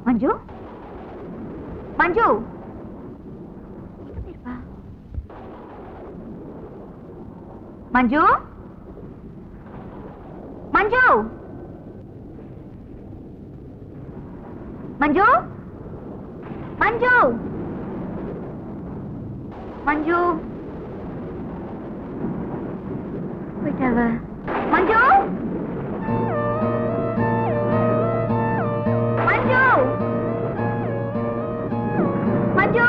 மஞ்சு மஞ்சு மஞ்சு மஞ்சு மஞ்சு மஞ்சு மஞ்சு போயிட்டாவ மஞ்சு மஞ்சு மஞ்சு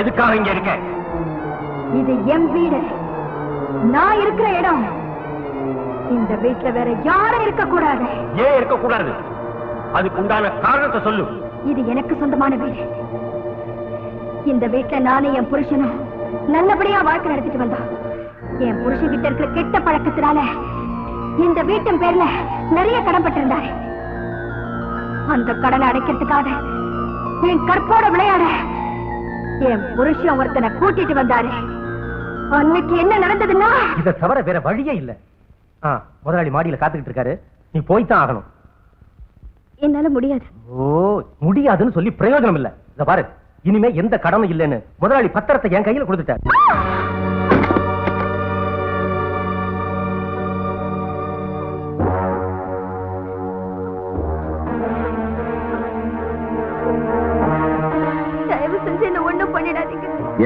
எதுக்காக இங்க இருக்க? இது என் வீடு, நான் இருக்கிற இடம். இந்த வீட்டுல வேற யாரும் இருக்க கூடாது. ஏன் இருக்க கூடாது? அதுக்கு உண்டான காரணத்தை சொல்லு. இது எனக்கு சொந்தமான வீடு. இந்த வீட்டுல நானே என் புருஷனும் நல்லபடியா வாழ்க்கை நடத்திட்டு வந்தோம். என் புருஷன் கிட்ட இருக்கிற கெட்ட பழக்கத்தினால இந்த வீட்டின் பேர்ல நிறைய கடன் பட்டிருந்தாரு. அந்த கடனை அடைக்கிறதுக்காக என் கற்போட விளையாட என் புருஷன் ஒருத்தனை கூட்டிட்டு வந்தாரு. அன்னைக்கு என்ன நடந்ததுன்னா, இதை தவிர வேற வழியே இல்ல. முதலாளி மாடியில காத்துக்கிட்டு இருக்காரு, நீ போய்தான் ஆகணும். என்னால முடியாது. ஓ, முடியாதுன்னு சொல்லி பிரயோஜனம் இல்ல. இத பாரு, இனிமே எந்த கடனும் இல்லைன்னு முதலாளி பத்திரத்தை என் கையில கொடுத்துட்டாரு.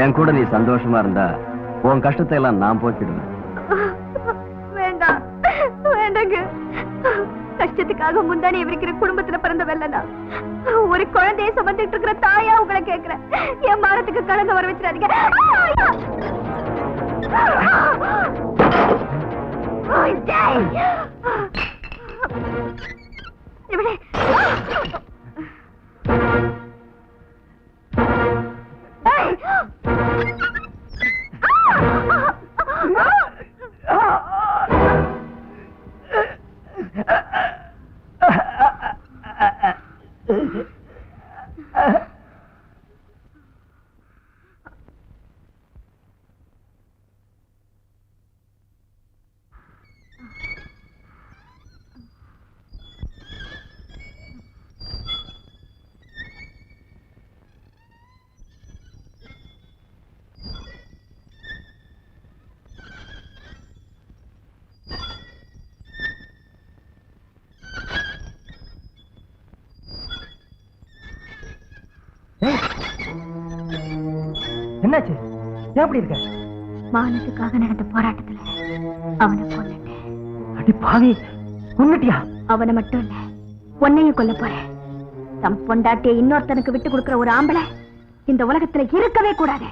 என் கூட நீ சந்தோஷமா இருந்தா உன் கஷ்டத்தை எல்லாம் நான் போக்கிடுவேன். வேண்டாம் வேண்டாங்க. கஷ்டத்துக்காக முந்தானே இருக்கிற குடும்பத்துல பிறந்த வெள்ளனா, ஒரு குழந்தைய சுமந்துட்டு இருக்கிற தாயா உங்களை கேட்கிறேன். என் மானத்துக்கு கலந்து வர வச்சிடாதீங்க. என்னாச்சு? எப்படி இருக்க? மானத்துக்காக நடந்த போராட்டத்துல அவனை கொன்னுட்டேன். அடி பாவி, கொன்னுட்டியா? அவனை மட்டும் இல்ல, உன்னையும் கொல்ல போறேன். தம் பொண்டாட்டியை இன்னொருத்தனுக்கு விட்டு கொடுக்கிற ஒரு ஆம்பளை இந்த உலகத்துல இருக்கவே கூடாது.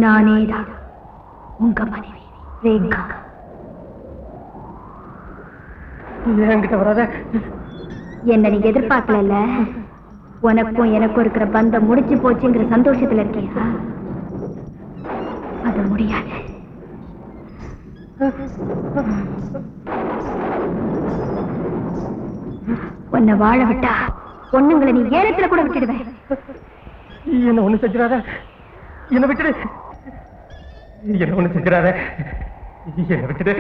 நானேதான் உங்க மனைவி ரேகா. என்கிட்ட வராத. என்ன நீ எதிர்பார்க்கல. உனக்கும் எனக்கும் இருக்கிற பந்தம் முடிச்சு போச்சுங்கிற சந்தோஷத்துல இருக்கியா? அது முடியாது. உன்னை வாழ விட்டா பொண்ணுங்களை நீ ஏலத்துல கூட விட்டுடுவேன். என்ன ஒண்ணு செஞ்சிடாத. என்ன விட்டுடு. என்ன ஒண்ணு செஞ்சிடாத. என்ன விட்டுடு.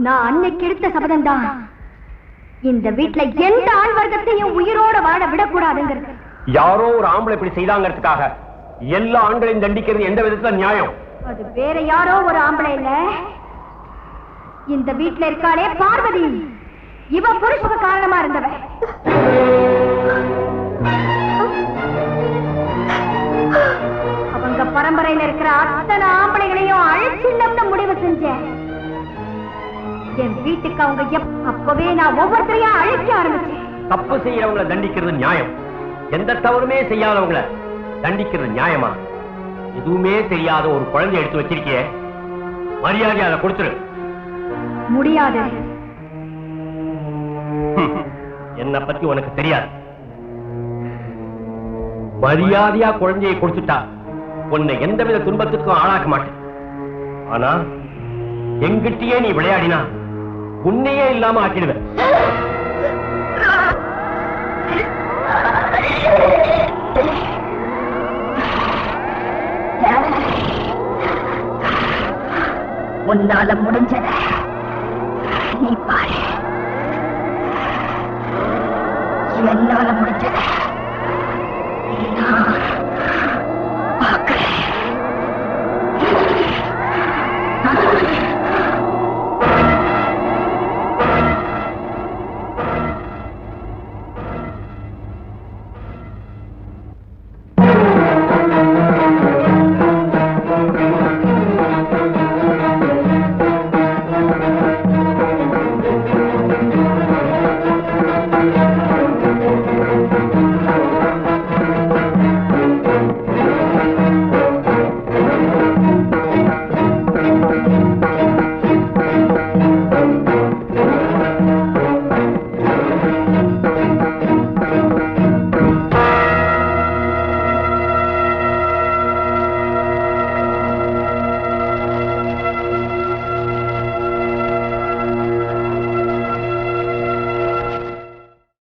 நான் அன்னைக்கு எடுத்த சபதம் தான் இந்த வீட்டுல எந்த ஆண் வர்க்கத்தையும் உயிரோட வாழ விடக்கூடாதுங்கிறது. யாரோ ஒரு ஆம்பளை இப்படி செய்தாங்கிறதுக்காக எல்லா ஆண்களையும் தண்டிக்கிறது எந்த விதத்துல நியாயம்? அது வேற யாரோ ஒரு ஆம்பளை இல்ல, இந்த வீட்டுல இருக்காளே பார்வதி. இவ புருஷனுக்கு காரணமா இருந்தவ. அவங்க பரம்பரையில இருக்கிற அத்தனை ஆம்பளைகளையும் அழிச்சிடணும்னு முடிவு செஞ்சேன். என் வீட்டுக்கு அவங்க அப்பவே நான் ஒவ்வொருத்தரையா அழைக்க ஆரம்பிச்சேன். தப்பு செய்யறவங்களை தண்டிக்கிறது நியாயம், எந்த தவறுமே செய்யாதவங்களை தண்டிக்கிறது நியாயமா? எதுவுமே தெரியாத ஒரு குழந்தை எடுத்து வச்சிருக்கிய, மரியாதை அதை கொடுத்துரு. முடியாது. என்ன பத்தி உனக்கு தெரியாது. மரியாதையா குழந்தையை கொடுத்துட்டா உன்னை எந்தவித துன்பத்துக்கும் ஆளாக்க மாட்டேன். ஆனா எங்கிட்டயே நீ விளையாடினா உன்னையே இல்லாம ஆக்கிடுவேன். உன்னால முடிஞ்சத நீ பாரு, என்னால